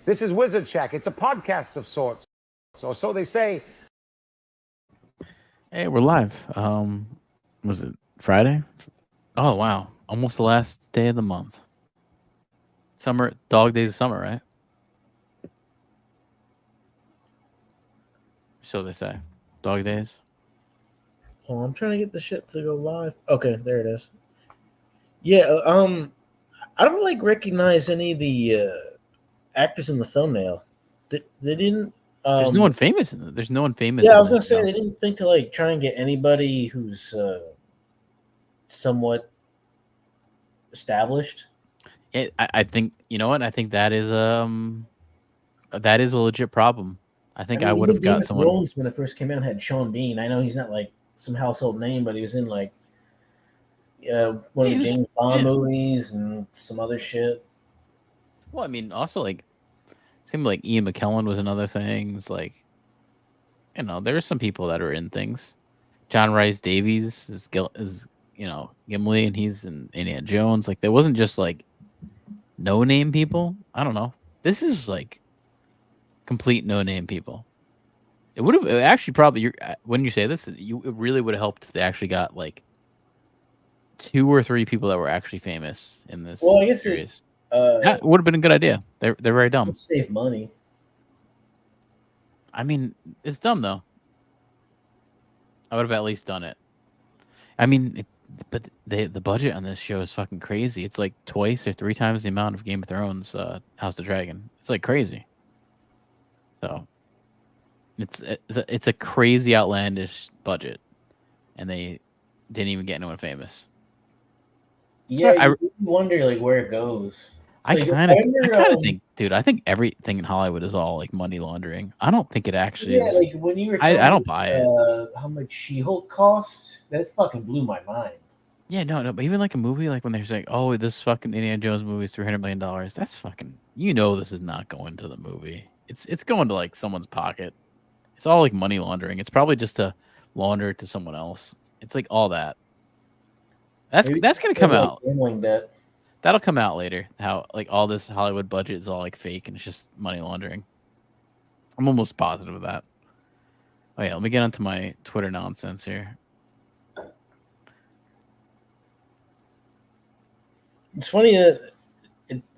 This is WizardShack. It's a podcast of sorts. So they say. Hey, we're live. Was it Friday? Oh wow, almost the last day of the month. Summer, dog days of summer, right? So they say, dog days. Oh, I'm trying to get the shit to go live. Okay, there it is. Yeah, I don't recognize any of the actors in the thumbnail. They didn't. There's no one famous in it. There's no one famous. Yeah, in I was gonna this say show. they didn't think to try and get anybody who's somewhat established. I think you know what? I think that is a legit problem. I think I would have got someone. Thrones, when it first came out, had Sean Bean. I know he's not some household name, but he was in one of the James Bond movies and some other shit. Well, I mean, also seemed like Ian McKellen was in other things. There are some people that are in things. John Rhys Davies is Gimli, and he's in Indiana Jones. There wasn't just no name people. I don't know. This is complete no name people. It would have actually probably when you say this, it really would have helped if they actually got 2 or 3 people that were actually famous in this. Well, I guess series. That would have been a good idea. They're very dumb. Save money. I mean, it's dumb though. I would have at least done it. I mean, but the budget on this show is fucking crazy. It's twice or 3 times the amount of Game of Thrones, House of Dragon. It's crazy. So it's a crazy outlandish budget, and they didn't even get anyone famous. Yeah, I wonder where it goes. I kind of think, dude. I think everything in Hollywood is all money laundering. I don't think it actually is. Yeah, when you were I don't buy it. How much She-Hulk cost? That fucking blew my mind. Yeah, no, but even a movie when they're saying, "Oh, this fucking Indiana Jones movie is $300 million," that's fucking. This is not going to the movie. It's going to someone's pocket. It's all money laundering. It's probably just to launder it to someone else. It's all that. That's gonna come out. That'll come out later. How all this Hollywood budget is all fake and it's just money laundering. I'm almost positive of that. Oh yeah, let me get onto my Twitter nonsense here. It's funny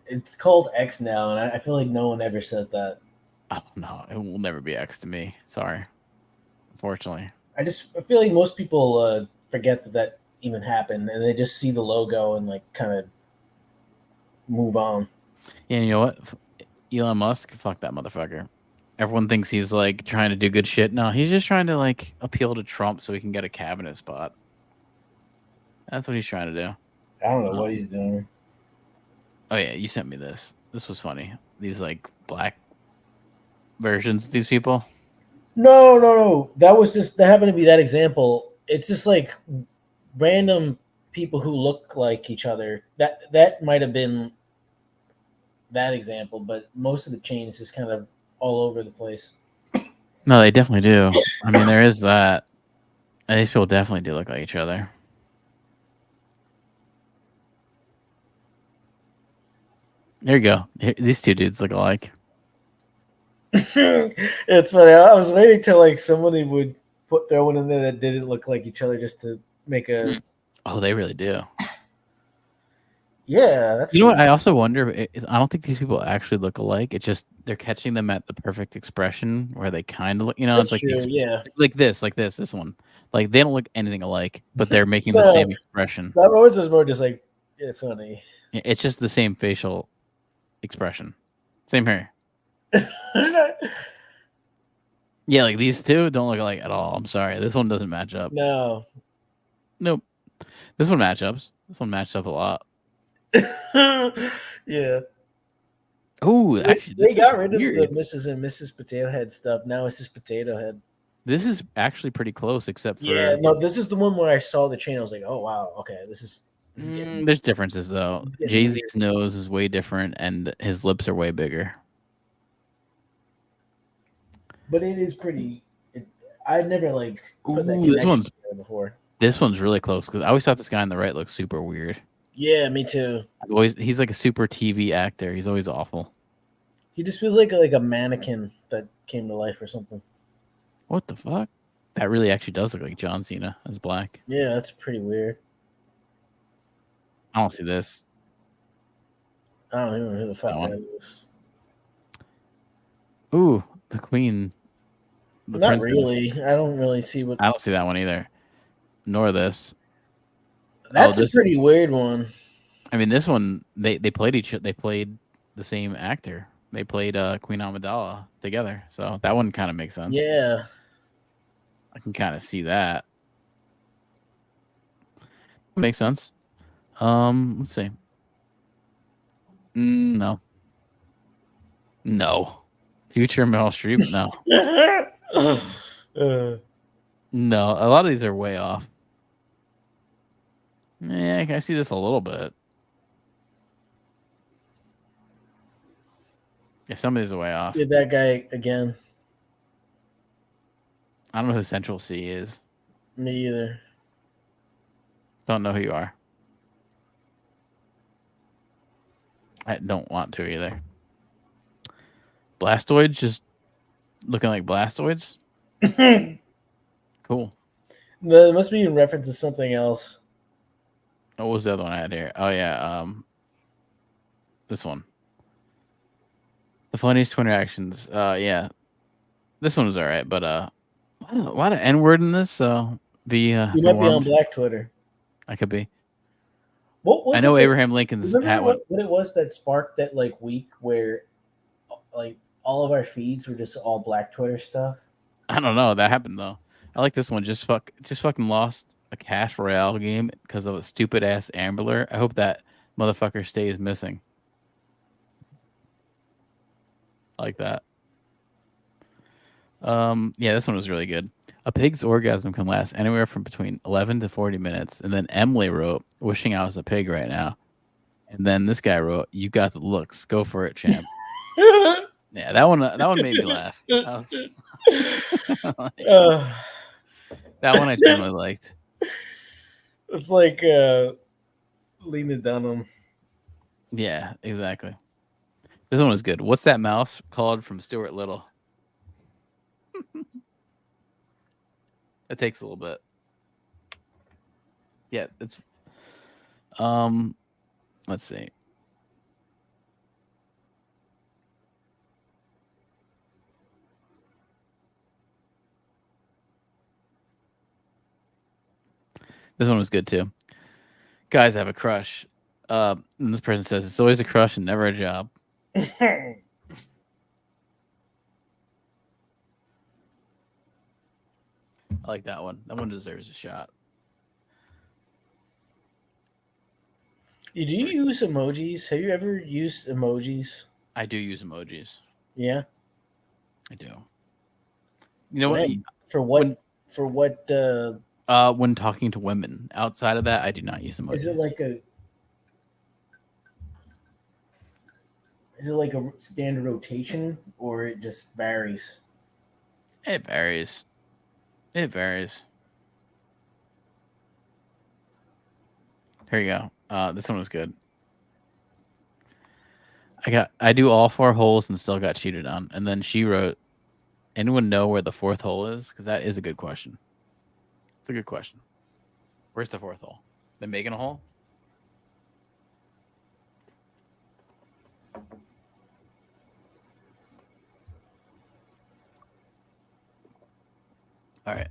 it's called X now, and I feel like no one ever says that. Oh no, it will never be X to me. Sorry, unfortunately. I feel like most people forget that even happened, and they just see the logo and kind of move on. Yeah, you know what? Elon Musk, fuck that motherfucker. Everyone thinks he's trying to do good shit. No, he's just trying to appeal to Trump so he can get a cabinet spot. That's what he's trying to do. I don't know what he's doing. Oh yeah, you sent me this. This was funny. These black versions of these people. No. That happened to be that example. It's just random people who look like each other. That might have been that example, but most of the chains is kind of all over the place. No, they definitely do. I mean, there is that. And these people definitely do look like each other. There you go. These 2 dudes look alike. It's funny. I was waiting till somebody would throw one in there that didn't look like each other just to make a. Oh, they really do. Yeah, that's. You know what? I also wonder. I don't think these people actually look alike. It's just they're catching them at the perfect expression where they kind of look. That's it's true, yeah. This one. They don't look anything alike, but they're making the same expression. That was just more just funny. It's just the same facial expression, same hair. Yeah, these 2 don't look alike at all. I'm sorry, this one doesn't match up. No. Nope. This one matches. This one matched up a lot. Yeah. Oh, actually, they got rid of the Mrs. and Mrs. Potato Head stuff. Now it's just Potato Head. This is actually pretty close, except for this is the one where I saw the chain. I was like, oh wow, okay, this is there's differences though. Jay-Z's nose is way different, and his lips are way bigger. But it is pretty. I never put that this one's before. This one's really close because I always thought this guy on the right looked super weird. Yeah, me too. He's a super TV actor. He's always awful. He just feels like a mannequin that came to life or something. What the fuck? That really actually does look like John Cena as Black. Yeah, that's pretty weird. I don't see this. I don't even know who the fuck That one. that is. Ooh, the Queen. The Not princess. really. I don't really see what. I don't see that one either. Nor this. That's a this. pretty weird one. I mean, this one they played They played the same actor. They played Queen Amidala together, so that one kind of makes sense. Yeah. I can kind of see that. Makes sense. Let's see. No. No. Future Meryl Streep? No. No. A lot of these are way off. Yeah, I see this a little bit. Yeah, some of these are way off. Did that guy again? I don't know who Central C is. Me either. Don't know who you are. I don't want to either. Blastoids just looking like Blastoids? Cool. It must be in reference to something else. What was the other one I had here? Oh yeah, this one. The funniest Twitter actions. Yeah, this one was all right, but a lot of N word in this. So be You might be on Black Twitter. I could be. What was I know it Abraham Lincoln's remember hat one. what it was that sparked that like week where like all of our feeds were just all Black Twitter stuff? I don't know. That happened though. I like this one. Just fucking lost a Cash Royale game because of a stupid ass Ambler. I hope that motherfucker stays missing. I like that. Yeah, this one was really good. A pig's orgasm can last anywhere from between 11 to 40 minutes. And then Emily wrote, wishing I was a pig right now. And then this guy wrote, you got the looks. Go for it, champ. Yeah, that one made me laugh. That one I generally liked. It's like Lena Dunham. Yeah, exactly. This one was good. What's that mouse called from Stuart Little? It takes a little bit. Yeah, it's let's see. This one was good too. Guys have a crush. And this person says it's always a crush and never a job. I like that one. That one deserves a shot. Do you use emojis? Have you ever used emojis? I do use emojis. Yeah. I do. You know what? For what? For what? When talking to women. Outside of that, I do not use emojis. Is it like a standard rotation, or it just varies? It varies. It varies. Here you go. This one was good. I do all 4 holes and still got cheated on. And then she wrote, anyone know where the 4th hole is? Because that is a good question. It's a good question. Where's the 4th hole? They making a hole? All right.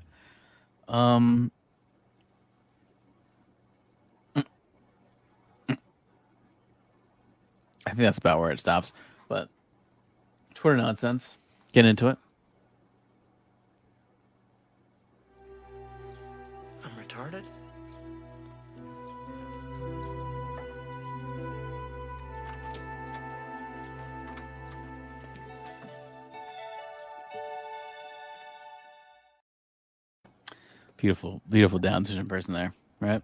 I think that's about where it stops. But Twitter nonsense. Get into it. I'm retarded? Beautiful, beautiful Down syndrome person there, right?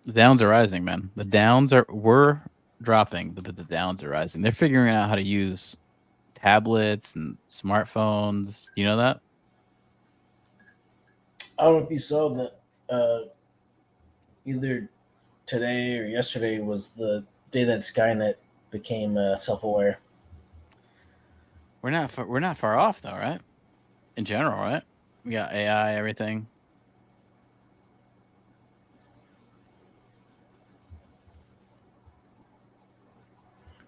The downs are rising, man. The downs were dropping, but the downs are rising. They're figuring out how to use tablets and smartphones. Do you know that? I don't know if you saw that either today or yesterday was the day that Skynet became self-aware. We're not far off though, right? In general, right? We got AI, everything.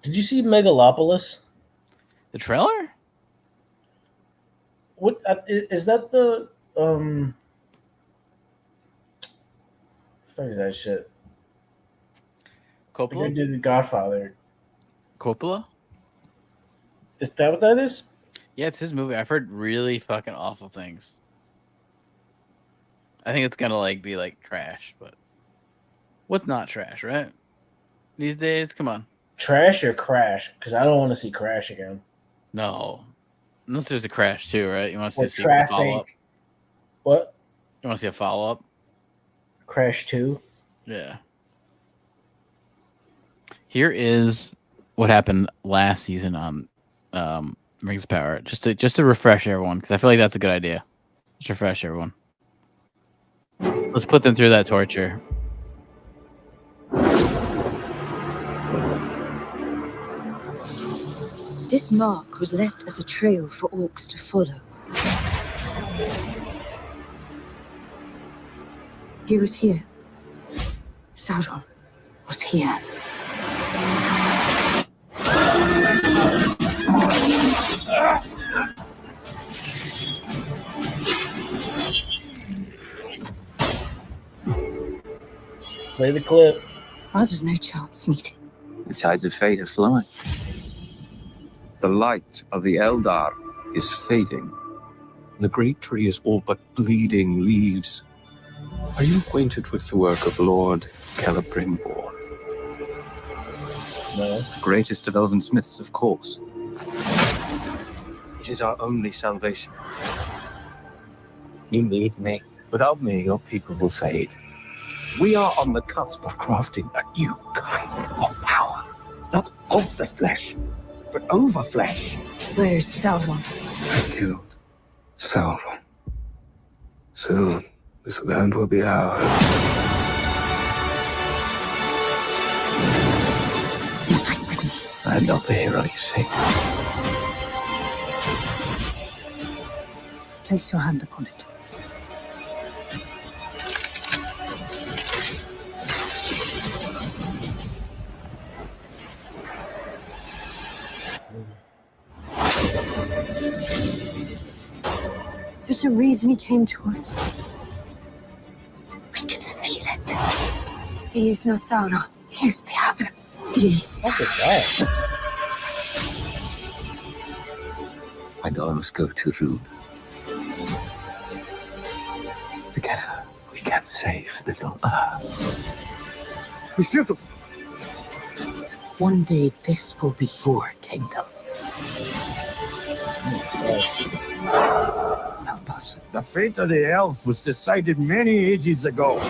Did you see Megalopolis? The trailer? What is that? The fuck is that shit? The guy Coppola? did The Godfather. Coppola? Is that what that is? Yeah, it's his movie. I've heard really fucking awful things. I think it's gonna like be like trash, but what's not trash, right? These days, come on. Trash or Crash? Because I don't want to see Crash again. No. Unless there's a crash too, right? You want to see Or a sequel follow up? Traffic. What? You want to see a follow up? Crash 2? Yeah. Here is what happened last season on Rings of Power. Just to refresh everyone, because I feel like that's a good idea. Just refresh everyone. Let's put them through that torture. This mark was left as a trail for orcs to follow. He was here. Sauron was here. Play the clip. Ours was no chance meeting. The tides of fate are flowing. The light of the Eldar is fading. The great tree is all but bleeding leaves. Are you acquainted with the work of Lord Celebrimbor? No. The greatest of elven smiths, of course. It is our only salvation. You need me. Without me, your people will fade. We are on the cusp of crafting a new kind of power. Not of the flesh, but over flesh. Where's Sauron? I killed Sauron. Soon, this land will be ours. You fight with me. I am not the hero you see. Place your hand upon it. There's a reason he came to us. I can feel it. He is not Sauron. He is the other. He is What is that? I know I must go to Rune. Together, we can save Little Earth. One day this will be your kingdom. Help us. The fate of the elves was decided many ages ago.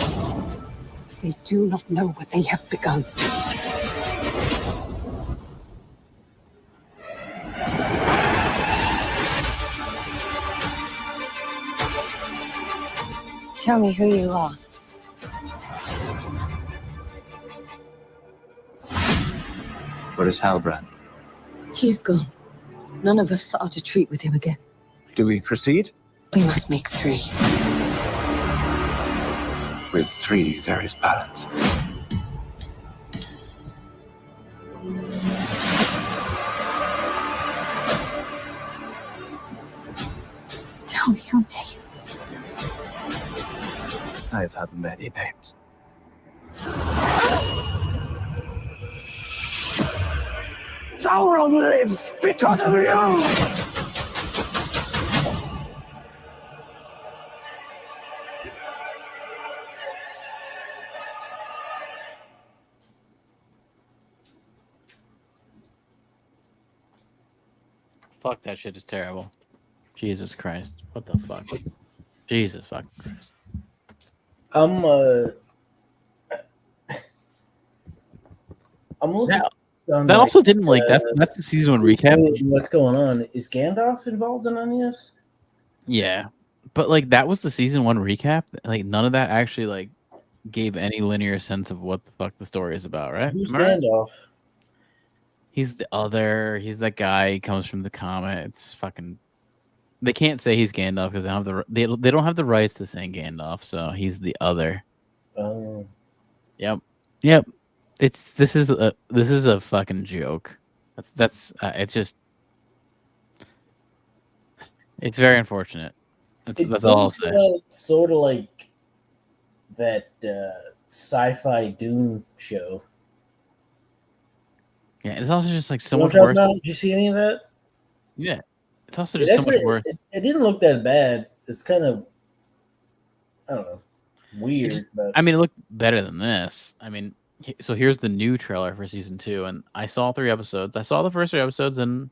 They do not know what they have begun. Tell me who you are. Where is Halbrand? He is gone. None of us are to treat with him again. Do we proceed? We must make 3. With 3, there is balance. Tell me your name. I've had many names. Sauron lives because of you! Fuck, that shit is terrible. Jesus Christ. What the fuck? Jesus fucking Christ. I'm looking. on, That like, also didn't like that's the season 1 recap. What's going on? Is Gandalf involved in any of this? Yeah. But like that was the season 1 recap. Like none of that actually like gave any linear sense of what the fuck the story is about, right? Who's Am I right? Gandalf? He's the other. He's that guy. He comes from the comic. It's fucking. They can't say he's Gandalf because they don't have the rights to saying Gandalf. So he's the other. Oh, Yep. This is a fucking joke. It's just. It's very unfortunate. That's all I'll say. Sort of like that sci-fi Doom show. Yeah, it's also just like so You know much what I'm worse. talking about? Did you see any of that? Yeah, it's also just so much worse. It didn't look that bad. It's kind of, I don't know, weird. But I mean, it looked better than this. I mean, so here's the new trailer for season 2, and I saw 3 episodes. I saw the first 3 episodes, and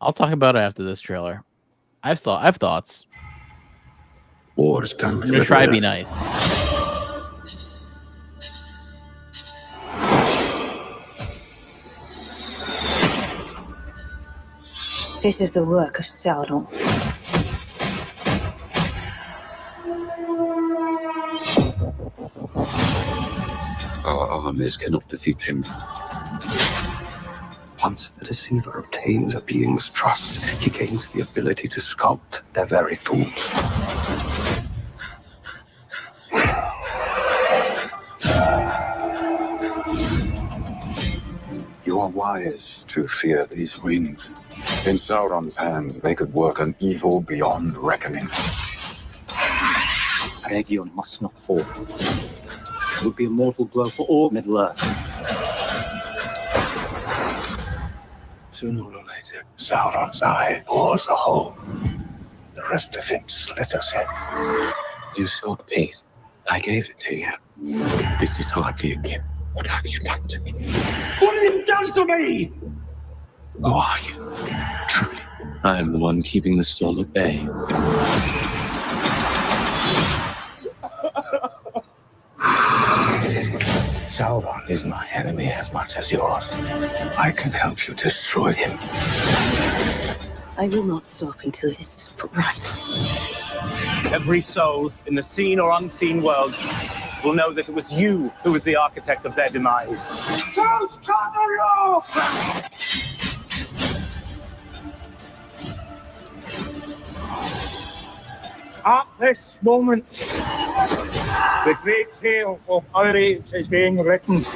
I'll talk about it after this trailer. I have thoughts. War has come I'm gonna try to be nice. This is the work of Sauron. Our armies cannot defeat him. Once the deceiver obtains a being's trust, he gains the ability to sculpt their very thoughts. You are wise to fear these rings. In Sauron's hands, they could work an evil beyond reckoning. Aegion must not fall. It would be a mortal blow for all Middle-earth. Sooner or later, Sauron's eye bores a hole. The rest of him slithers in. You saw the piece. I gave it to you. This is hardly a gift. What have you done to me? What have you done to me? Who are you? Truly, I am the one keeping the storm at bay. Sauron is my enemy as much as yours. I can help you destroy him. I will not stop until this is put right. Every soul in the seen or unseen world will know that it was you who was the architect of their demise. Don't cut the law! At this moment, the great tale of our age is being written.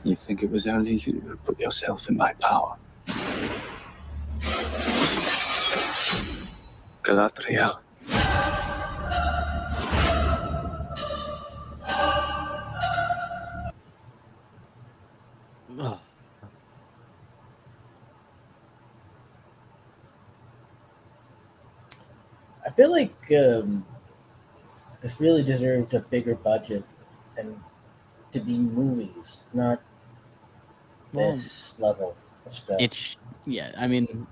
You think it was only you who put yourself in my power? Galadriel. Ugh. I feel like this really deserved a bigger budget and to be movies, not this level of stuff. I mean,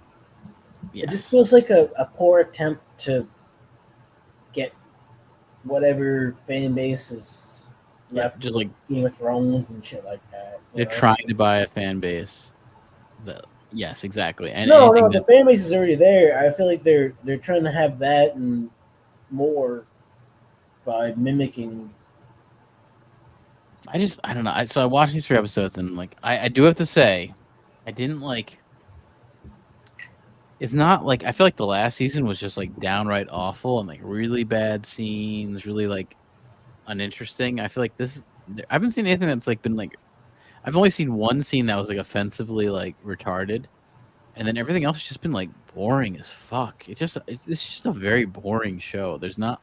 yes. It just feels like a poor attempt to get whatever fan base is left, just like Game of Thrones and shit like that. They're trying to buy a fan base. Yes, exactly. And no, the fan base is already there. I feel like they're trying to have that and more by mimicking. I don't know. So I watched these 3 episodes, and like I do have to say, I didn't like. It's not like I feel like the last season was just like downright awful and like really bad scenes, really like uninteresting. I feel like I haven't seen anything that's like been like. I've only seen one scene that was like offensively like retarded, and then everything else has just been like boring as fuck. It's just a very boring show. There's not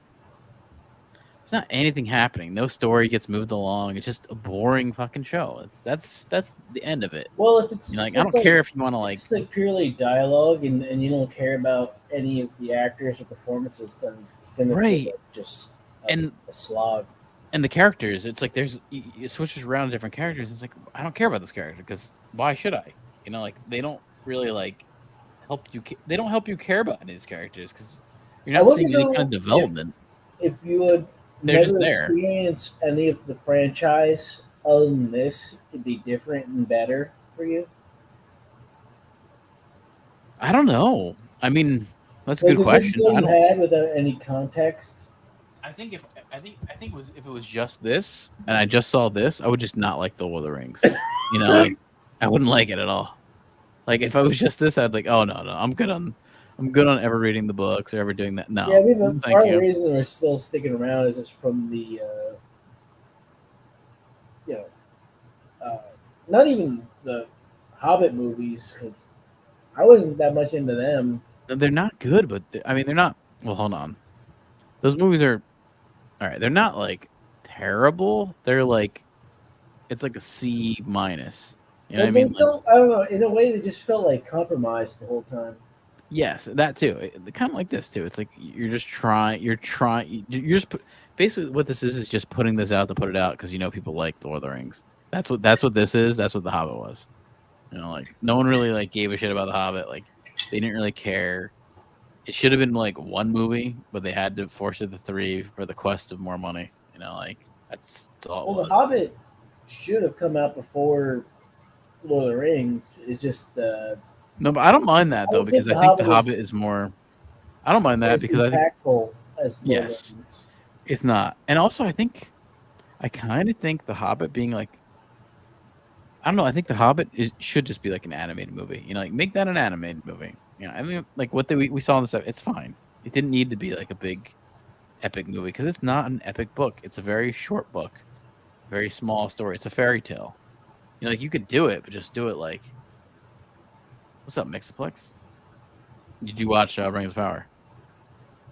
anything happening. No story gets moved along. It's just a boring fucking show. That's the end of it. Well, if it's I don't care if you want to like. It's like purely dialogue, and you don't care about any of the actors or performances, then it's gonna feel like just a slog. And the characters, it's like it switches around to different characters. It's like I don't care about this character because why should I? You know, like they don't really like help you. They don't help you care about any of these characters because you're not seeing any kind of development. If you would never experience any of the franchise other than this, it'd be different and better for you. I don't know. I mean, that's a good question. This is what you had without any context. I think I think if it was just this, and I just saw this, I would just not like the Lord of the Rings. Like I wouldn't like it at all. Like if I was just this, I'd like, oh no, I'm good on ever reading the books or ever doing that. No, Yeah, I mean, thank part of you. the reason we're still sticking around is just from the, not even the Hobbit movies, because I wasn't that much into them. They're not good, but I mean, they're not. Well, hold on. Those movies are all right. They're not like terrible. They're like it's like a C minus. You know what I They mean? felt, I don't know, in a way, they just felt like compromised the whole time. Yes, that too. Kind of like this too. It's like you're just trying. You're just basically what this is just putting this out to put it out because people like the Lord of the Rings. That's what this is. That's what the Hobbit was. Like no one really like gave a shit about the Hobbit. Like they didn't really care. It should have been like one movie, but they had to force it to 3 for the quest of more money. Like that's all it Well, was. the Hobbit should have come out before Lord of the Rings. It's just No, but I don't mind that though because I think the Hobbit is more. I don't mind that because I think impactful as Lord of the Rings. It's not, and also I kind of think the Hobbit being like. I don't know. I think the Hobbit should just be like an animated movie. Like make that an animated movie. I mean, like what we saw in the stuff, it's fine. It didn't need to be like a big, epic movie because it's not an epic book. It's a very short book, very small story. It's a fairy tale. Like you could do it, but just do it like. What's up, Mixaplex? Did you watch Rings of Power?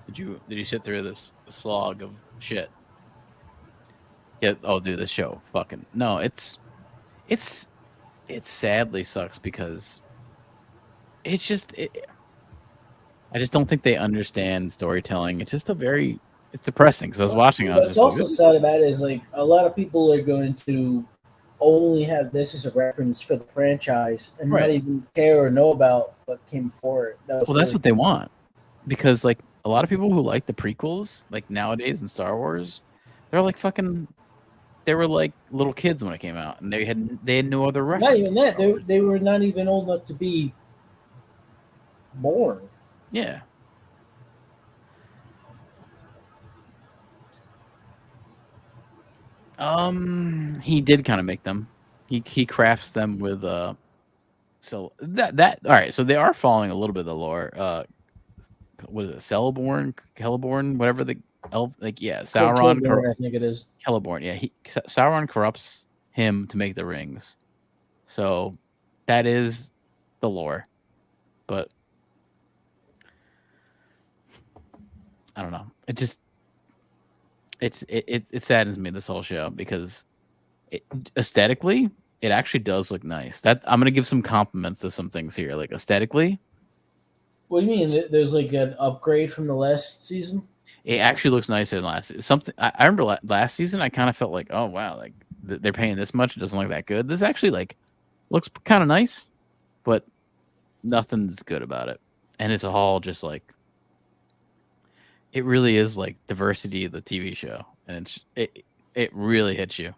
Did you sit through this slog of shit? Yeah. Oh, dude, this show fucking no. It sadly sucks because it's just I just don't think they understand storytelling. It's just it's depressing because I was watching. I was What's just also sad about it is like a lot of people are going to only have this as a reference for the franchise and not even care or know about what came before it. That's what they want because like a lot of people who like the prequels, like nowadays in Star Wars, they're like fucking. They were like little kids when it came out, and they had no other reference. Not even that. They were not even old enough to be born. Yeah. He did kind of make them. He crafts them with So that all right. So they are following a little bit of the lore. What is it? Celeborn, whatever the elf. Like Sauron. Celeborn, I think it is Celeborn. Yeah, Sauron corrupts him to make the rings. So that is the lore, but I don't know. It just it saddens me this whole show because aesthetically it actually does look nice. That I'm gonna give some compliments to some things here, like aesthetically. What do you mean? There's like an upgrade from the last season? It actually looks nicer than last. Something I remember last season. I kind of felt like, oh wow, like they're paying this much. It doesn't look that good. This actually like looks kind of nice, but nothing's good about it. And it's all just like it really is like diversity of the TV show, and it really hits you.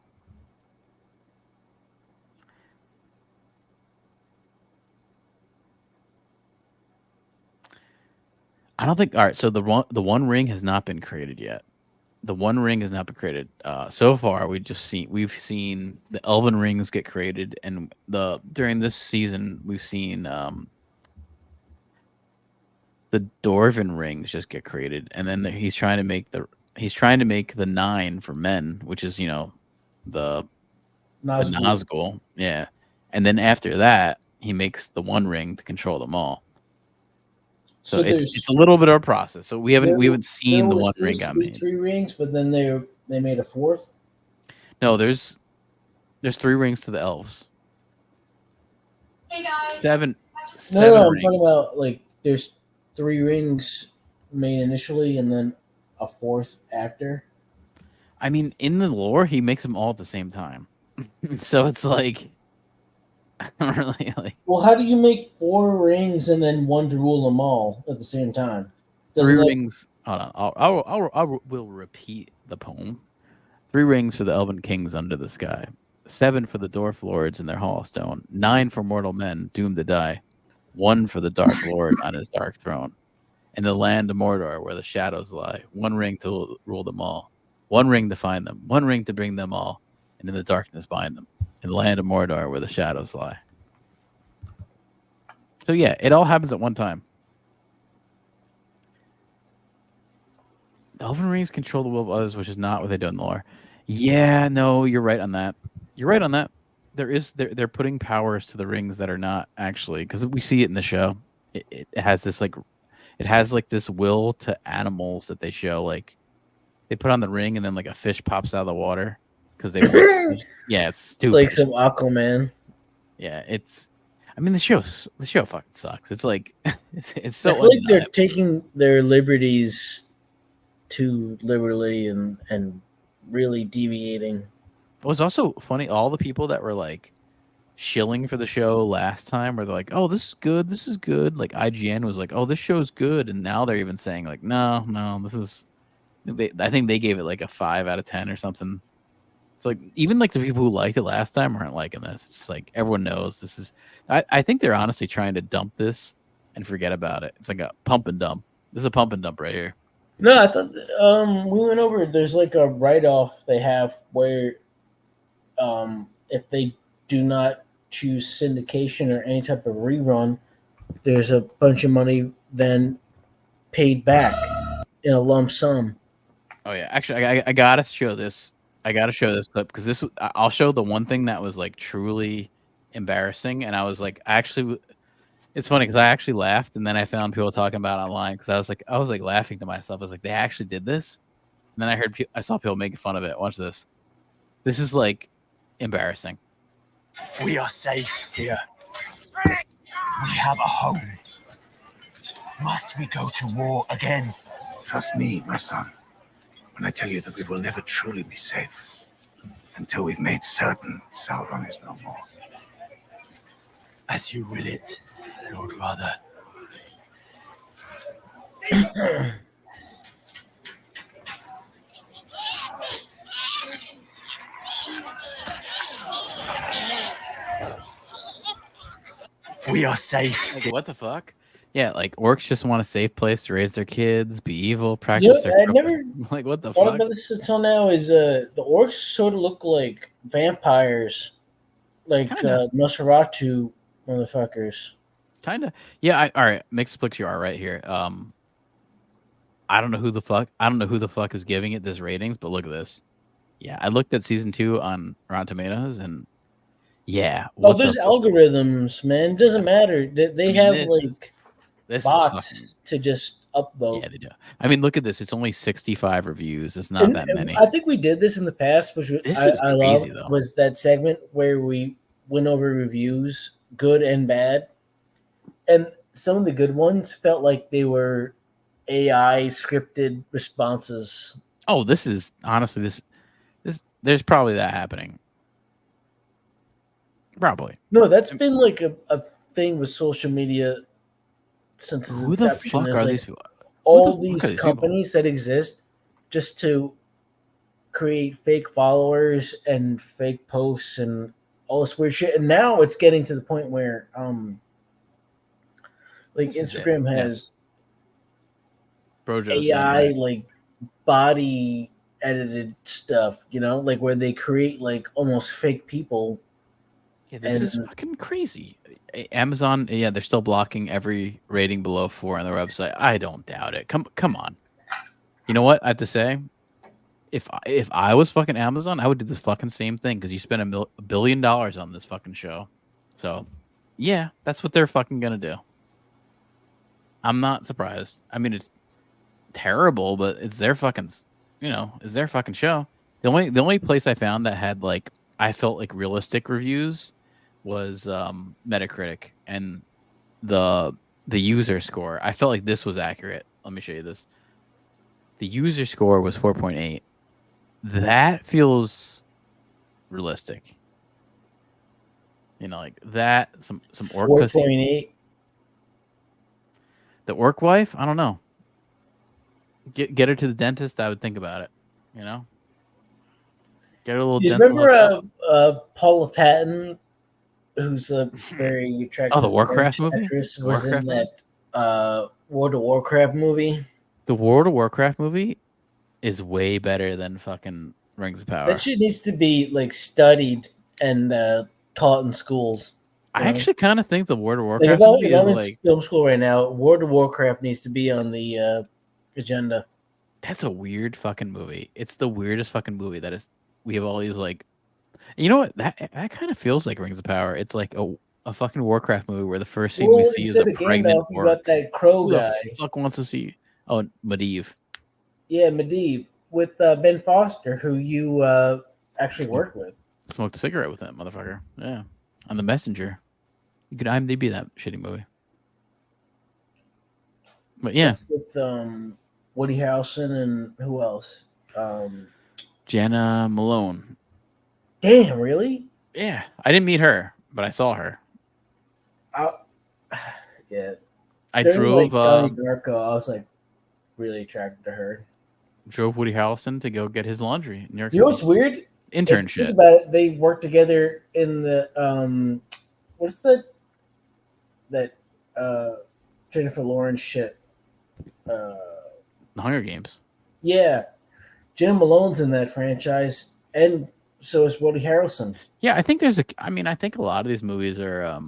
I don't think. All right, so the one ring has not been created yet. The one ring has not been created. So far, we've seen the elven rings get created, and during this season we've seen the dwarven rings just get created, and then he's trying to make the 9 for men, which is the Nazgul, yeah, and then after that he makes the one ring to control them all. So it's a little bit of a process. So we haven't seen the one ring got made. 3 rings, but then they made a 4th. No, there's 3 rings to the elves. Hey guys. 7. No, I'm rings. talking about like there's 3 rings made initially, and then a 4th after. I mean, in the lore, he makes them all at the same time. So it's like, I don't really like. Well, how do you make 4 rings and then 1 to rule them all at the same time? 3 rings. Hold on. I will repeat the poem. 3 rings for the elven kings under the sky. 7 for the dwarf lords in their hall of stone. 9 for mortal men doomed to die. 1 for the dark lord on his dark throne. In the land of Mordor where the shadows lie. 1 ring to rule them all. One ring to find them, one ring to bring them all, and in the darkness bind them, in the land of Mordor where the shadows lie. So yeah, it all happens at one time. The Elven rings control the will of others, which is not what they do in the lore. Yeah, no, you're right on that. You're right on that. They're putting powers to the rings that are not actually, because we see it in the show. It has this like, it has like this will to animals that they show. Like they put on the ring and then like a fish pops out of the water because they want. Yeah, it's stupid. Like some Aquaman. Yeah, it's. I mean, the show fucking sucks. It's like it's so. I feel like they're taking their liberties too liberally and really deviating. It was also funny. All the people that were like shilling for the show last time were like, "Oh, this is good. This is good." Like IGN was like, "Oh, this show's good," and now they're even saying like, "No, this is." I think they gave it like a 5 out of 10 or something. It's like even like the people who liked it last time aren't liking this. It's like everyone knows this is. I think they're honestly trying to dump this and forget about it. It's like a pump and dump. This is a pump and dump right here. No, I thought we went over. There's like a write-off they have where if they do not choose syndication or any type of rerun, there's a bunch of money then paid back in a lump sum. Oh yeah, actually, I gotta show this. I gotta show this clip because this. I'll show the one thing that was like truly embarrassing, and I was like, actually, it's funny because I actually laughed, and then I found people talking about it online because I was like laughing to myself. I was like, they actually did this, and then I saw people making fun of it. Watch this. This is like embarrassing. We are safe here. We have a home. Must we go to war again? Trust me, my son, when I tell you that we will never truly be safe until we've made certain Sauron is no more. As you will it, Lord Father. We are safe. Like, what the fuck? Yeah, like orcs just want a safe place to raise their kids, be evil, practice their. I never like what the thought fuck. about this until now. Is the orcs sort of look like vampires, like Nosferatu motherfuckers. Kinda. Yeah. All right. Mixed picture are right here. I don't know who the fuck is giving it this ratings, but look at this. Yeah, I looked at season 2 on Rotten Tomatoes, and yeah. There's algorithms, man. It doesn't matter. They have this bots to just upvote. Yeah, they do. I mean, look at this. It's only 65 reviews. It's not that many. I think we did this in the past, which I crazy, loved, though. was that segment where we went over reviews, good and bad. And some of the good ones felt like they were AI scripted responses. Oh, this is honestly this there's probably that happening. Probably. No, that's been like a thing with social media since its Who the inception. fuck are these people? All these companies that exist just to create fake followers and fake posts and all this weird shit. And now it's getting to the point where like Instagram has AI like body edited stuff, like where they create like almost fake people. Yeah, this is fucking crazy. Amazon, they're still blocking every rating below 4 on their website. I don't doubt it. Come on. You know what I have to say? If I was fucking Amazon, I would do the fucking same thing because you spent $1 billion on this fucking show. So, yeah, that's what they're fucking gonna do. I'm not surprised. I mean, it's terrible, but it's their fucking, it's their fucking show. The only place I found that had like I felt like realistic reviews was Metacritic, and the user score. I felt like this was accurate. Let me show you this. The user score was 4.8. That feels realistic. Like that. Some orc 4.8. The orc wife. I don't know. Get her to the dentist. I would think about it. Get her a little. You remember Paula Patton, who's a very attractive. Oh, the Warcraft movie. Actress, was in that World of Warcraft movie. The World of Warcraft movie is way better than fucking Rings of Power. That shit needs to be like studied and taught in schools. I actually kind of think the World of Like Warcraft movie if is I'm in like film school right now, World of Warcraft needs to be on the agenda. that's a weird fucking movie. It's the weirdest fucking movie that is. We have all these like, you know what? That kind of feels like Rings of Power. It's like a fucking Warcraft movie where the first scene we see is a instead of pregnant Gandalf, you got orc. that crow Who guy. the fuck wants to see? Oh, Medivh. Yeah, Medivh with Ben Foster, who you actually worked with. Smoked a cigarette with that motherfucker. Yeah, on The Messenger. You could IMDb that shitty movie. But yeah, That's with Woody Harrelson and who else? Jana Malone. Damn, really? Yeah, I didn't meet her, but I saw her. Yeah. I During, drove Donnie Darko, I was like really attracted to her. drove Woody Harrelson to go get his laundry in New York You know City. what's weird? If you Internship. think about it, they worked together in the what's that Jennifer Lawrence shit? The Hunger Games. Yeah, Jim Malone's in that franchise, and so is Woody Harrelson. Yeah, I think I think a lot of these movies are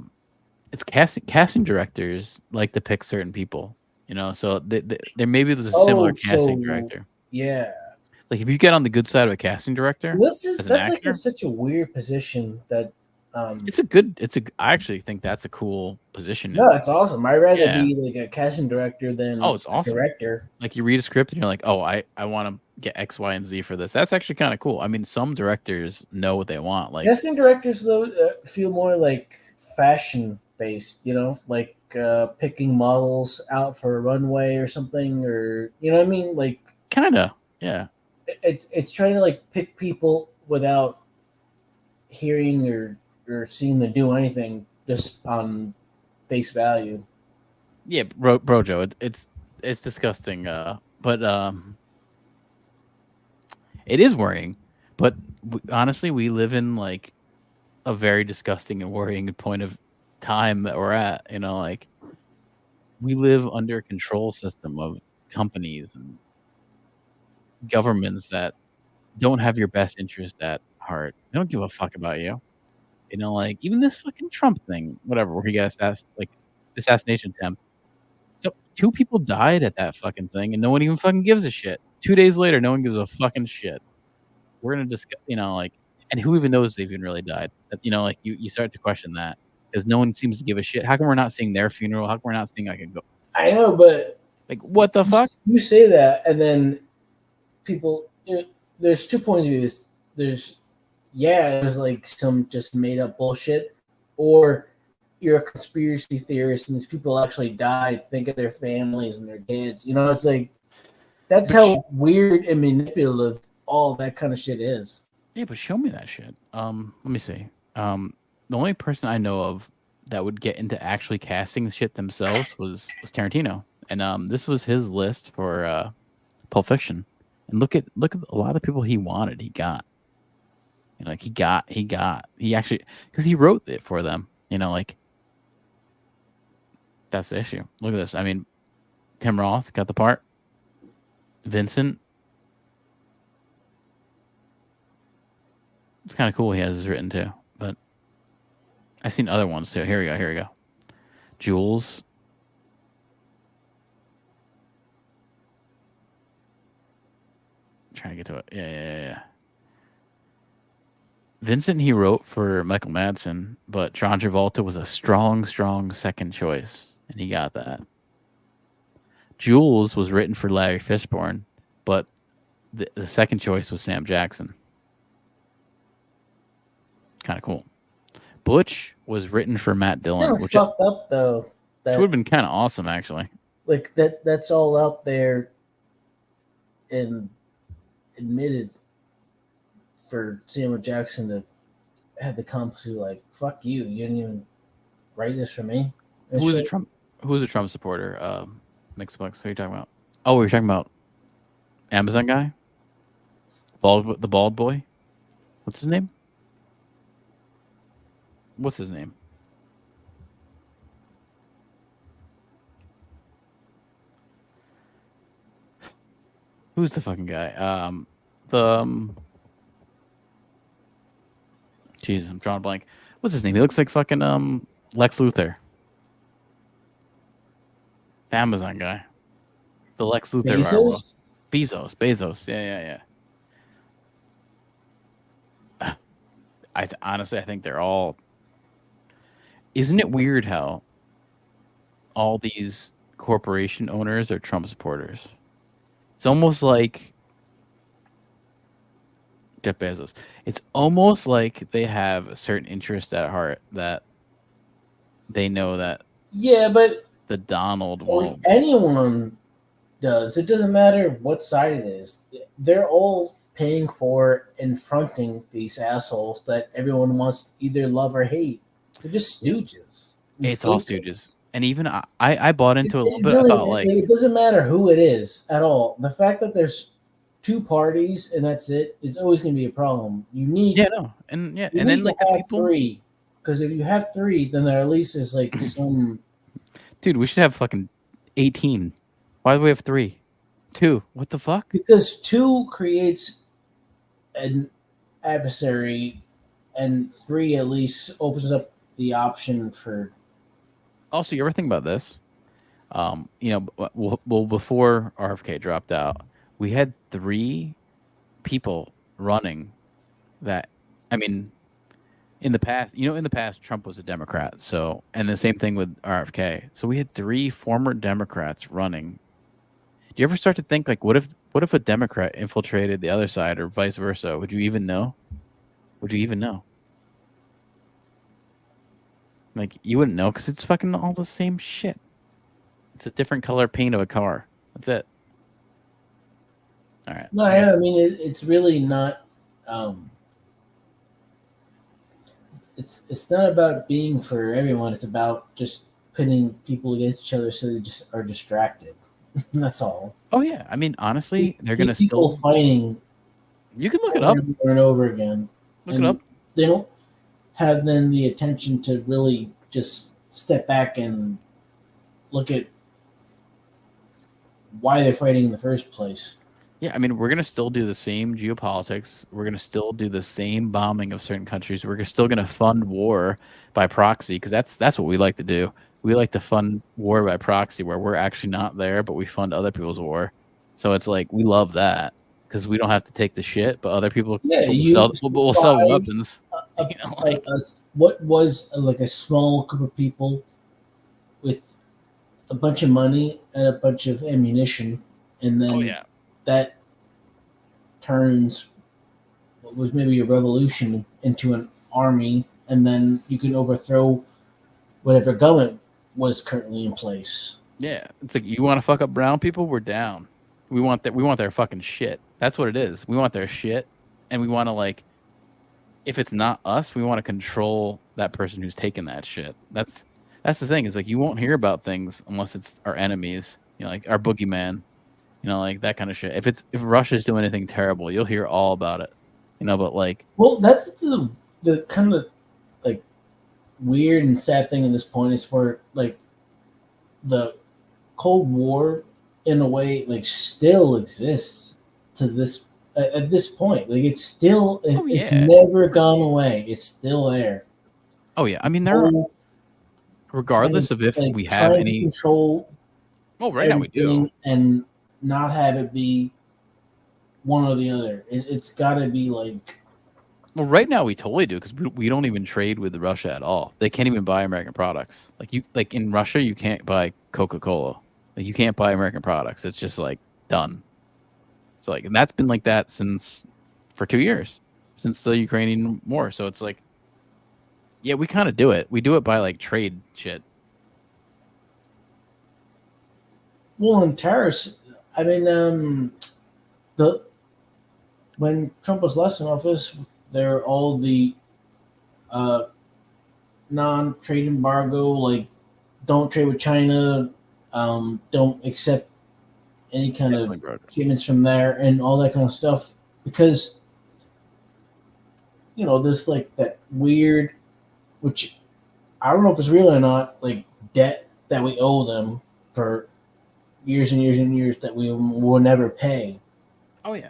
it's casting directors like to pick certain people, you know. So there maybe there's a similar casting director. Yeah, Like if you get on the good side of a casting director, that's like such a weird position that. I actually think that's a cool position. No, it's awesome. I'd rather Yeah. be like a casting director than it's awesome. a director. Like you read a script and you're like, oh, I want to get X, Y, and Z for this. That's actually kind of cool. I mean, some directors know what they want. Like Casting directors though feel more like fashion based, you know, like picking models out for a runway or something, or you know what I mean, like kind of, yeah. It's trying to like pick people without hearing or seeing them do anything, just on face value. Yeah, bro, Joe, it's disgusting. But it is worrying. But honestly, we live in like a very disgusting and worrying point of time that we're at. You know, like we live under a control system of companies and governments that don't have your best interest at heart. They don't give a fuck about you. You know, like even this fucking Trump thing, whatever, where he got assassination attempt. So 2 people died at that fucking thing, and no one even fucking gives a shit. 2 days later, no one gives a fucking shit. We're gonna discuss, you know, like, and who even knows they've even really died? You know, like you start to question that because no one seems to give a shit. How come we're not seeing their funeral? How come we're not seeing like a go? I know, but Like what the fuck? You say that, and then people. There's 2 points of view. There's like some just made up bullshit, or you're a conspiracy theorist and these people actually died. Think of their families and their kids. You know, it's like that's how weird and manipulative all that kind of shit is. Yeah, but show me that shit. Let me see. The only person I know of that would get into actually casting the shit themselves was Tarantino, and this was his list for Pulp Fiction. And look at a lot of the people he wanted, he got. You know, like he actually, because he wrote it for them. You know, like that's the issue. Look at this. I mean, Tim Roth got the part. Vincent. It's kind of cool he has this written too, but I've seen other ones too. Here we go. Jules. I'm trying to get to it. Yeah. Vincent he wrote for Michael Madsen, but John Travolta was a strong second choice, and he got that. Jules was written for Larry Fishburne, but the second choice was Sam Jackson. Kind of cool. Butch was written for Matt Dillon, Which fucked up though. Which would have been kind of awesome, actually. Like that's all out there and admitted for Samuel Jackson to have the confidence to like, fuck you. You didn't even write this for me. Who was a Trump supporter? Mixed Bucks. What are you talking about? Oh, we were talking about Amazon guy? The bald boy? What's his name? who's the fucking guy? Jesus, I'm drawing a blank. What's his name? He looks like fucking Lex Luthor. The Amazon guy. The Lex Luthor of our world. Bezos. Yeah. Honestly, I think they're all. Isn't it weird how all these corporation owners are Trump supporters? It's almost like Jeff Bezos. It's almost like they have a certain interest at heart that they know that Yeah, but the Donald won't. anyone does. It doesn't matter what side it is. They're all paying for and fronting these assholes that everyone wants to either love or hate. They're just stooges. It's all stooges. And even I bought into it a little bit. Really, I thought like it doesn't matter who it is at all. The fact that there's two parties and that's it is always going to be a problem. You need and then like the the people. three, because if you have three, then there at least is like some. Dude, we should have fucking 18. Why do we have 3? 2? What the fuck? Because 2 creates an adversary, and 3 at least opens up the option for. Also, you ever think about this? Well, before RFK dropped out, we had 3 people running that. I mean, in the past, Trump was a Democrat. So, and the same thing with RFK. So we had 3 former Democrats running. Do you ever start to think like, what if a Democrat infiltrated the other side or vice versa? Would you even know? Would you even know? Like, you wouldn't know because it's fucking all the same shit. It's a different color paint of a car. That's it. All right. No, I mean it's really not. It's not about being for everyone. It's about just pitting people against each other so they just are distracted. That's all. Oh yeah, I mean honestly, they're gonna people still fighting. You can look it up over and over again. Look it up. They don't have then the attention to really just step back and look at why they're fighting in the first place. Yeah, I mean, we're gonna still do the same geopolitics. We're gonna still do the same bombing of certain countries. We're still gonna fund war by proxy because that's what we like to do. We like to fund war by proxy, where we're actually not there, but we fund other people's war. So it's like we love that because we don't have to take the shit, but other people will sell weapons. What was like a small group of people with a bunch of money and a bunch of ammunition, and then that turns what was maybe a revolution into an army, and then you can overthrow whatever government was currently in place. Yeah, it's like you want to fuck up brown people, we're down. We want that. We want their fucking shit. That's what it is. We want their shit, and we want to like. If it's not us, we want to control that person who's taking that shit. That's the thing. Is like you won't hear about things unless it's our enemies. You know, like our boogeyman. You know, like that kind of shit. If Russia's doing anything terrible, you'll hear all about it. You know, but like. Well, that's the kind of like weird and sad thing in this point is for like the Cold War in a way like still exists to this at this point. Like it's still it's never gone away. It's still there. Oh yeah, I mean there are, regardless of if like, we have any control. Well, right now we do, and not have it be one or the other. It's got to be like. Well, right now we totally do because we don't even trade with Russia at all. They can't even buy American products. Like in Russia, you can't buy Coca-Cola. Like you can't buy American products. It's just like done. So like, and that's been like that for 2 years, since the Ukrainian war. So it's like, yeah, we kind of do it. We do it by like trade shit. Well, in tariffs, I mean, when Trump was last in office, there were all the non-trade embargo, like don't trade with China, don't accept any kind of shipments from there, and all that kind of stuff, because there's like that weird, which I don't know if it's real or not, like debt that we owe them for years and years and years that we will never pay. Oh yeah,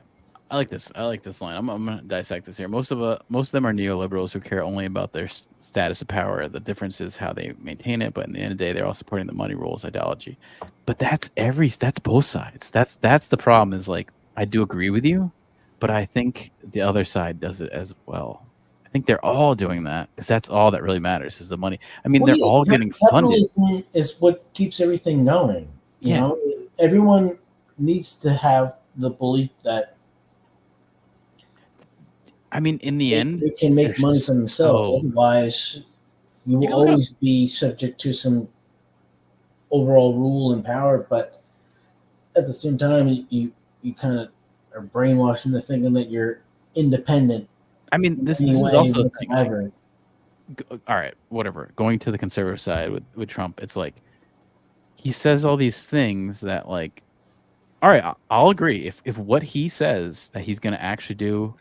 I like this. I like this line. I'm gonna dissect this here. Most of them are neoliberals who care only about their status of power. The difference is how they maintain it. But in the end of the day, they're all supporting the money rules ideology. But that's both sides. That's the problem. Is like I do agree with you, but I think the other side does it as well. I think they're all doing that because that's all that really matters is the money. I mean, they're all getting funded. Capitalism is what keeps everything going. You know, everyone needs to have the belief that. I mean, in the end, they can make money for themselves. Otherwise, you will always be subject to some overall rule and power. But at the same time, you kind of are brainwashed into thinking that you're independent. I mean, this is also a thing. All right, whatever. Going to the conservative side with Trump, it's like he says all these things that, like, all right, I'll agree. If what he says that he's going to actually do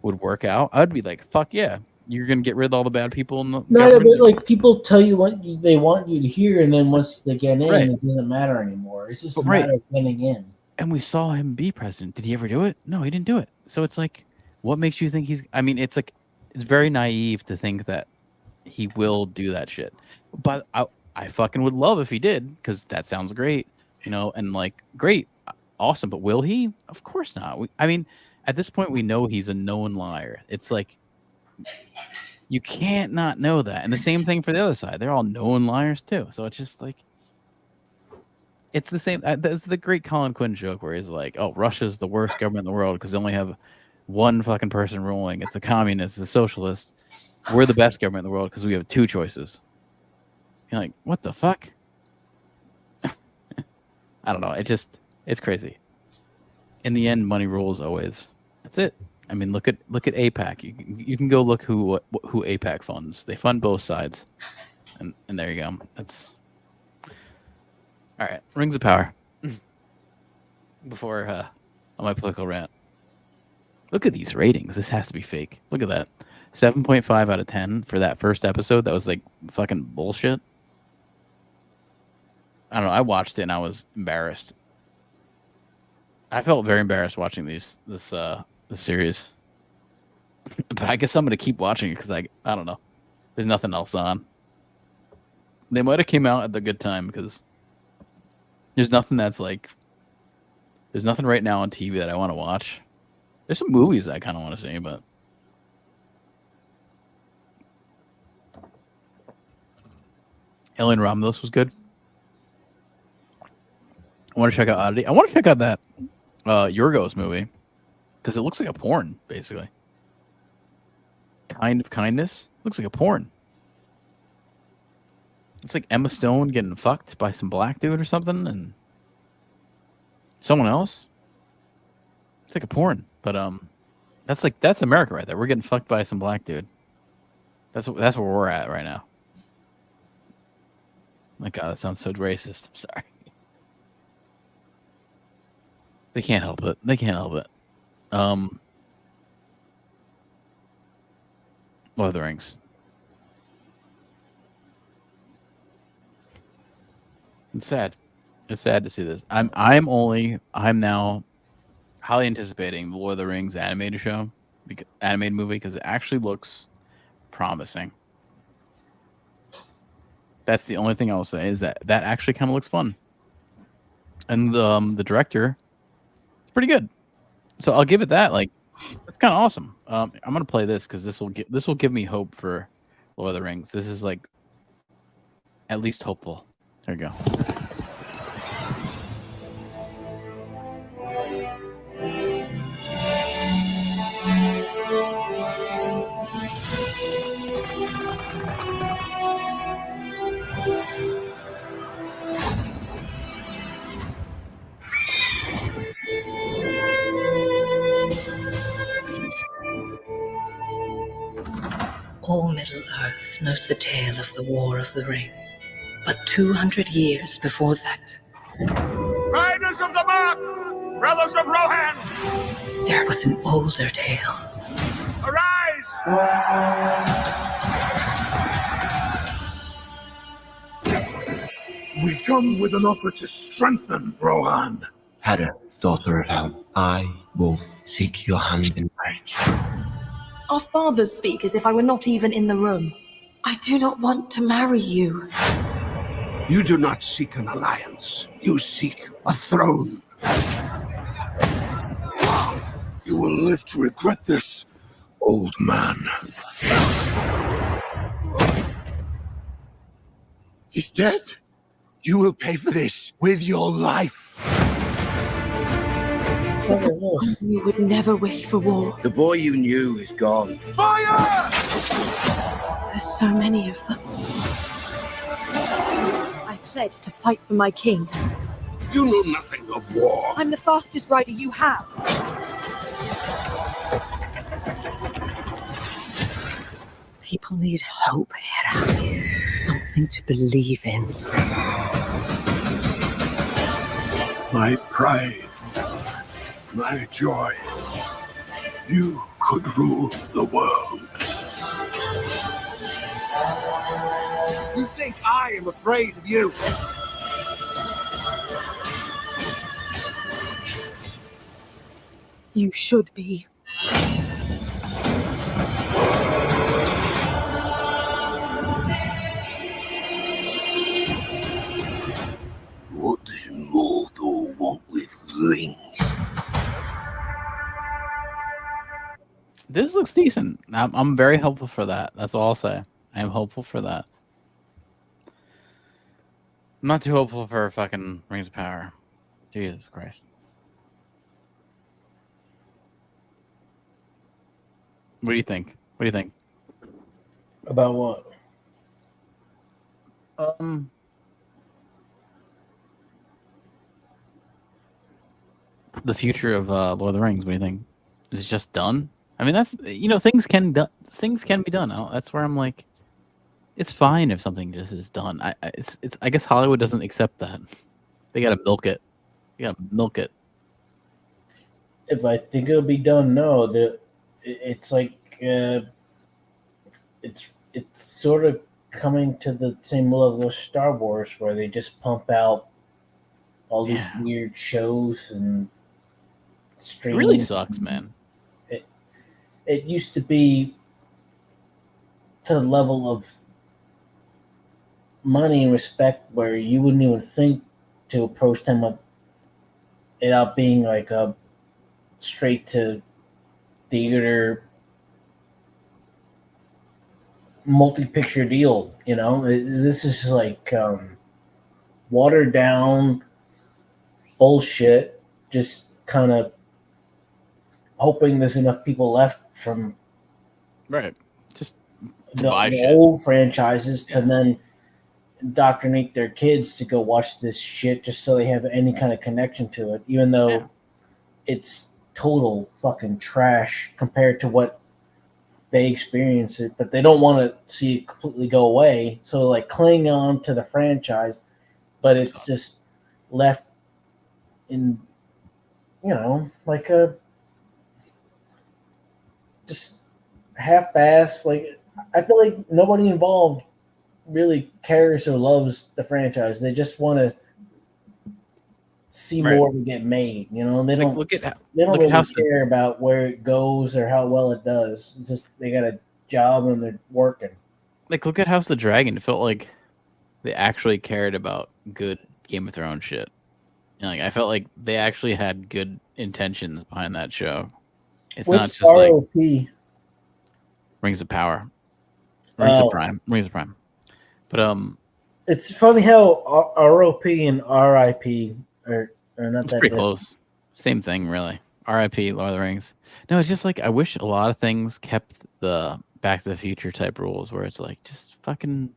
would work out, I'd be like, fuck yeah, you're going to get rid of all the bad people. In the but like people tell you what they want you to hear, and then once they get in, it doesn't matter anymore. It's just a matter of getting in. And we saw him be president. Did he ever do it? No, he didn't do it. So it's like, what makes you think he's? I mean, it's like it's very naive to think that he will do that shit. But I fucking would love if he did, because that sounds great, you know, and like great, awesome. But will he? Of course not. I mean, at this point, we know he's a known liar. It's like you can't not know that. And the same thing for the other side. They're all known liars too. So it's just like it's the same. That's the great Colin Quinn joke where he's like, "Oh, Russia's the worst government in the world because they only have one fucking person ruling. It's a communist, it's a socialist. We're the best government in the world because we have two choices." You're like, what the fuck? I don't know. It's crazy. In the end, money rules always. That's it. I mean, look at AIPAC. You can go look who AIPAC funds. They fund both sides, and there you go. That's all right. Rings of power. Before on my political rant. Look at these ratings. This has to be fake. Look at that. 7.5 out of 10 for that first episode. That was like fucking bullshit. I don't know. I watched it and I was embarrassed. I felt very embarrassed watching this series. But I guess I'm gonna keep watching it because I don't know. There's nothing else on. They might have came out at the good time because there's nothing right now on TV that I want to watch. There's some movies I kind of want to see, but Alien Romulus was good. I want to check out Oddity. I want to check out that Yorgos movie because it looks like a porn, basically. Kind of Kindness looks like a porn. It's like Emma Stone getting fucked by some black dude or something, and someone else. It's like a porn, but that's America right there. We're getting fucked by some black dude. That's where we're at right now. My God, that sounds so racist. I'm sorry. They can't help it. Lord of the Rings. It's sad. It's sad to see this. I'm now highly anticipating the Lord of the Rings animated movie because it actually looks promising. That's the only thing I'll say is that actually kind of looks fun, and the director is pretty good. So I'll give it that. Like, it's kind of awesome. I'm gonna play this because this will give me hope for Lord of the Rings. This is like at least hopeful. There you go. All Middle-earth knows the tale of the War of the Ring. But 200 years before that... Riders of the Mark! Brothers of Rohan! There was an older tale. Arise! We come with an offer to strengthen Rohan. Hadder, Daughter of Helm, I, Wolf, seek your hand in marriage. Our fathers speak as if I were not even in the room. I do not want to marry you. You do not seek an alliance. You seek a throne. You will live to regret this, old man. He's dead. You will pay for this with your life. What is this? You would never wish for war. The boy you knew is gone. Fire! There's so many of them. I pledged to fight for my king. You know nothing of war. I'm the fastest rider you have. People need hope, Hera. Something to believe in. My pride, my joy. You could rule the world. You think I am afraid of you? You should be. What does Mordor want with rings? This looks decent. I'm very hopeful for that. That's all I'll say. I am hopeful for that. I'm not too hopeful for fucking Rings of Power. Jesus Christ. What do you think? What do you think? About what? The future of Lord of the Rings. What do you think? Is it just done? I mean, that's things can be done. That's where I'm like, it's fine if something just is done. I guess Hollywood doesn't accept that. They gotta milk it. You gotta milk it. If I think it'll be done, no. It's like it's sort of coming to the same level of Star Wars, where they just pump out all these weird shows and It streaming. really sucks, man. It used to be to the level of money and respect where you wouldn't even think to approach them without being like a straight to theater multi-picture deal. This is just like watered down bullshit, just kind of hoping there's enough people left from Right. Just the old franchises to then indoctrinate their kids to go watch this shit just so they have any kind of connection to it, even though it's total fucking trash compared to what they experience it, but they don't want to see it completely go away. So like cling on to the franchise, but it's just left in, like a just half-ass. Like, I feel like nobody involved really cares or loves the franchise. They just want to see more of it get made. They don't really care about where it goes or how well it does. It's just they got a job and they're working. Like, look at House of the Dragon. It felt like they actually cared about good Game of Thrones shit. I felt like they actually had good intentions behind that show. It's not just ROP? like Rings of Power, Rings of Prime. But it's funny how ROP and RIP are not that pretty close. Same thing, really. RIP, Lord of the Rings. No, it's just like I wish a lot of things kept the Back to the Future type rules, where it's like just fucking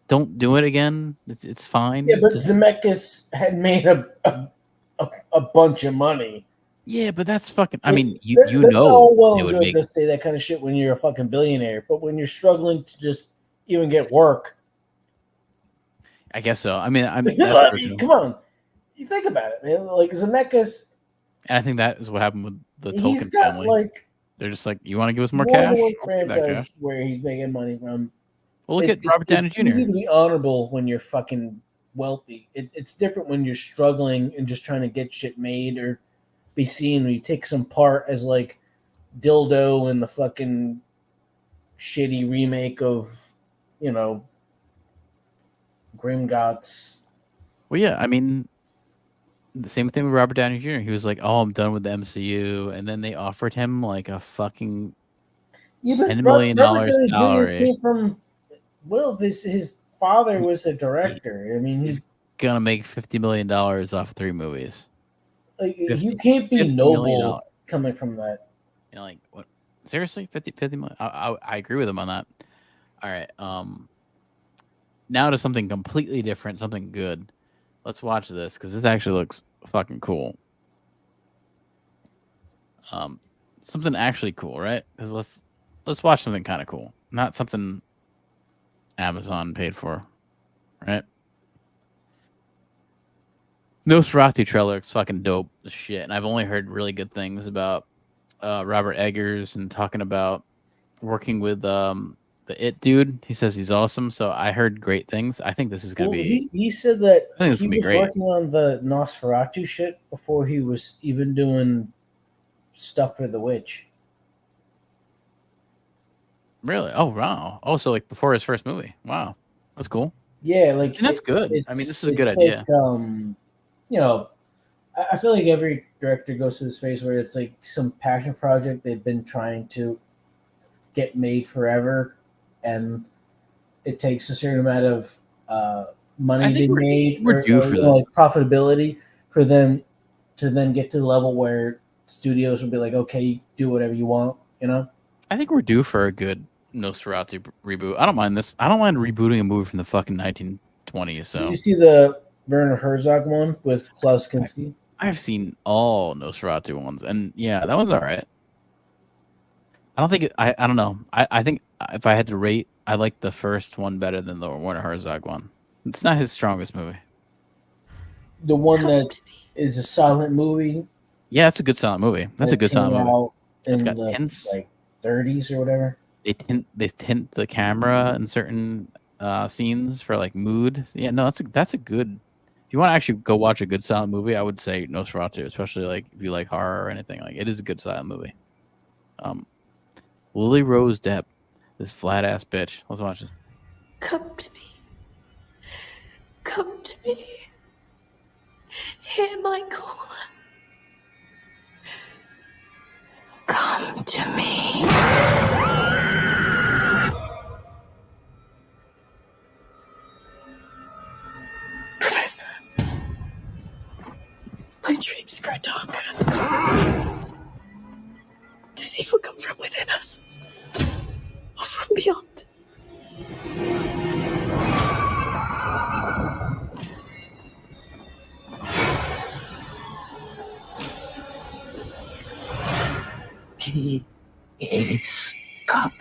don't do it again. It's fine. Yeah, but Zemeckis had made a bunch of money. Yeah, but that's fucking. I mean, that's all well they and would good make. to say that kind of shit when you're a fucking billionaire, but when you're struggling to just even get work, I guess so. I mean, come on, you think about it, man. Like Zemeckis, and I think that is what happened with the he's Tolkien got family. like They're just like, you want to give us more more cash? than one I'll give that franchise cash. where he's making money from. Well, look at Robert Downey Jr. It's easy to be honorable when you're fucking wealthy. It's different when you're struggling and just trying to get shit made or be seen when he takes him part as like Dildo in the fucking shitty remake of, you know, Grimgotts. Well, yeah, I mean, the same thing with Robert Downey Jr. He was like, "Oh, I'm done with the MCU," and then they offered him like a fucking Yeah, but $10 million Robert Downey Jr. salary. came from his father was a director. I mean, He's gonna make $50 million off 3 movies. like, 50 you can't be $50 million. noble coming from that. You know, like what? Seriously, 50 million? I agree with him on that. All right. Now to something completely different, something good. Let's watch this because this actually looks fucking cool. Something actually cool, right? Because let's watch something kind of cool, not something Amazon paid for, right? Nosferatu trailer looks fucking dope as shit, and I've only heard really good things about Robert Eggers and talking about working with the It dude. He says he's awesome, so I heard great things. I think this is gonna be. He said that I think it's he gonna be was great. working on the Nosferatu shit before he was even doing stuff for The Witch. Really? Oh wow! Oh, so like before his first movie. Wow, that's cool. Yeah, like And that's good. I mean, this is a good it's idea. Like, you know, I feel like every director goes through this phase where it's like some passion project they've been trying to get made forever, and it takes a certain amount of money being made we're due for that. like profitability for them to then get to the level where studios will be like, okay, do whatever you want, you know? I think we're due for a good Nosferatu reboot. I don't mind this. I don't mind rebooting a movie from the fucking 1920s. So Did you see the Werner Herzog one with Klaus Kinski? I've seen all Nosferatu ones, and yeah, that one's all right. I don't think I don't know. I think if I had to rate, I like the first one better than the Werner Herzog one. It's not his strongest movie. The one that is a silent movie. Yeah, it's a good silent movie. That's a good silent movie. It's It's got the hints. like 30s or whatever. They tint the camera in certain scenes for like mood. Yeah, no, that's a good. If you want to actually go watch a good silent movie, I would say Nosferatu, especially like if you like horror or anything. Like it is a good silent movie. Lily Rose Depp, this flat ass bitch. Let's watch this. Come to me. Come to me. Hear my call. Come to me. Professor. My dreams grow darker. Does evil come from within us? Or from beyond? He is coming.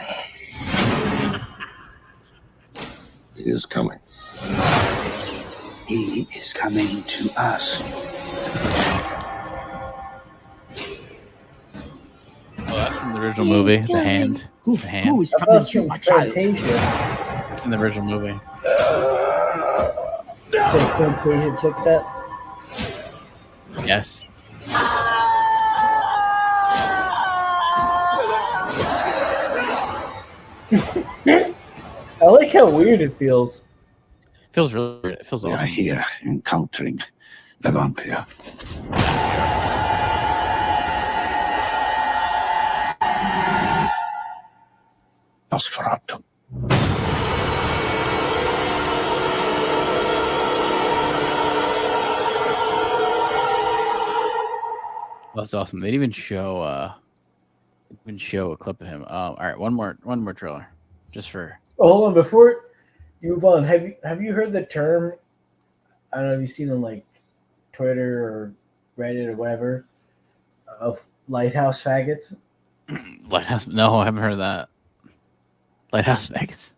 He is coming. He is coming to us. Oh, that's from the original movie. The Hand. The Hand. Who is That coming was to from my child? Fantasia. It's in the original movie. So Fantasia took that. Yes. I like how weird it feels. Feels really weird. It feels We are awesome. here encountering the vampire. Nosferatu. That's awesome. They didn't even show a clip of him. All right, one more trailer, just for. Oh, hold on, before you move on, have you heard the term? I don't know if you've seen on like Twitter or Reddit or whatever of lighthouse faggots. Lighthouse. No, I haven't heard of that. Lighthouse faggots.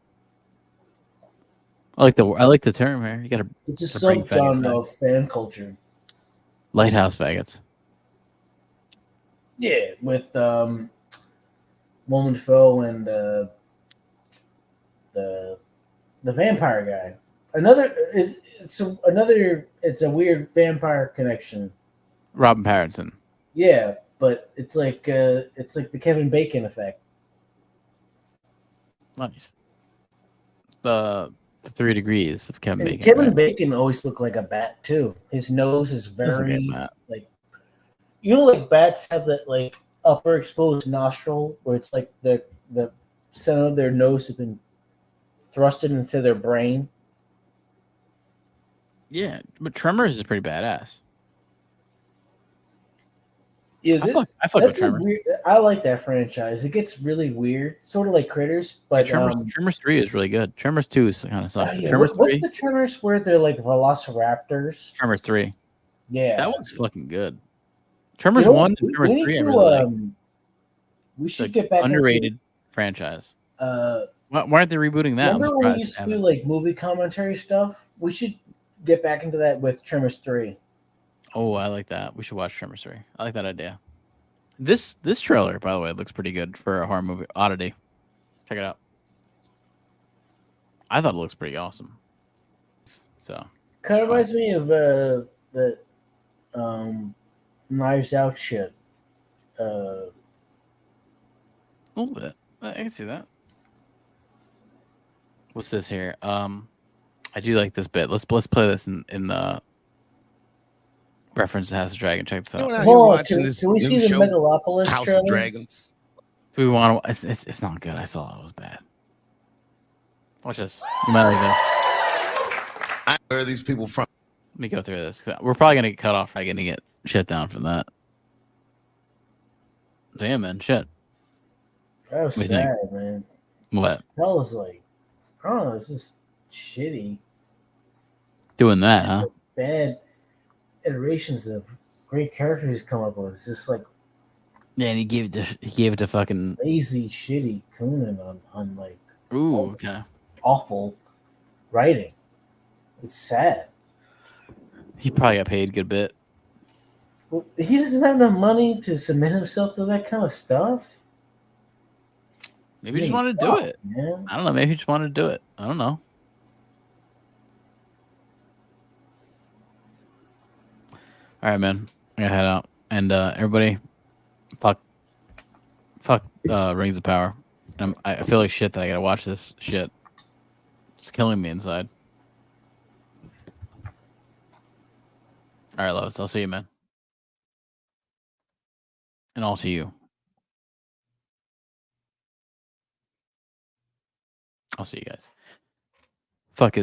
I like the term here. You gotta. It's a to bring faggot subgenre back. of fan culture. Lighthouse faggots. Yeah, with Willem Dafoe and the vampire guy. It's a weird vampire connection. Robin Pattinson. Yeah, but it's like the Kevin Bacon effect. Nice. The 3 degrees of Kevin And Bacon. Kevin Right? Bacon always looked like a bat too. His nose is Doesn't get very that. like, you know, like bats have that like upper exposed nostril where it's like the center of their nose has been thrusted into their brain. Yeah, but Tremors is pretty badass. Yeah, I fuck with that's a Tremors. weird. I like that franchise. It gets really weird, sort of like Critters, but Tremors 3 is really good. Tremors 2 is kind of sucks. yeah, Tremors what's 3. the Tremors where they're like velociraptors? Tremors 3. Yeah, That one's fucking good. you Tremors know, 1 and we Tremors need 3 I to. really like. We It's should an get back underrated franchise. into. Why aren't they rebooting that? I'm Remember when we surprised used they to do haven't. like movie commentary stuff? We should get back into that with Tremors 3. Oh, I like that. We should watch Tremors 3. I like that idea. This trailer, by the way, looks pretty good for a horror movie. Oddity. Check it out. I thought it looks pretty awesome. So Kind of reminds me of the Knives Out shit. a little bit. I can see that. What's this here? I do like this bit. Let's play this in the reference to House of Dragon. Check this out. Hold on, can we see the Megalopolis House trailer? of Dragons? Do we want to? It's not good. I saw it was bad. Watch this. You might like this. Where are these people from? Let me go through this. We're probably gonna get cut off. I'm gonna get shut down from that. Damn, man, shit. That was What do you think? sad, man. What? That was like, I don't know, it's just shitty. Doing that, huh? Bad iterations of great characters come up with. It's just like Yeah, and he gave it to fucking. lazy, shitty Conan on like Ooh, okay. awful writing. It's sad. He probably got paid a good bit. Well, he doesn't have enough money to submit himself to that kind of stuff. Maybe he just wanted to do it. Man. I don't know. Maybe he just wanted to do it. I don't know. All right, man. I gotta head out. And everybody, fuck, Rings of Power. I feel like shit that I gotta watch this shit. It's killing me inside. All right, Lois. I'll see you, man. And all to you. I'll see you guys. Fuck it.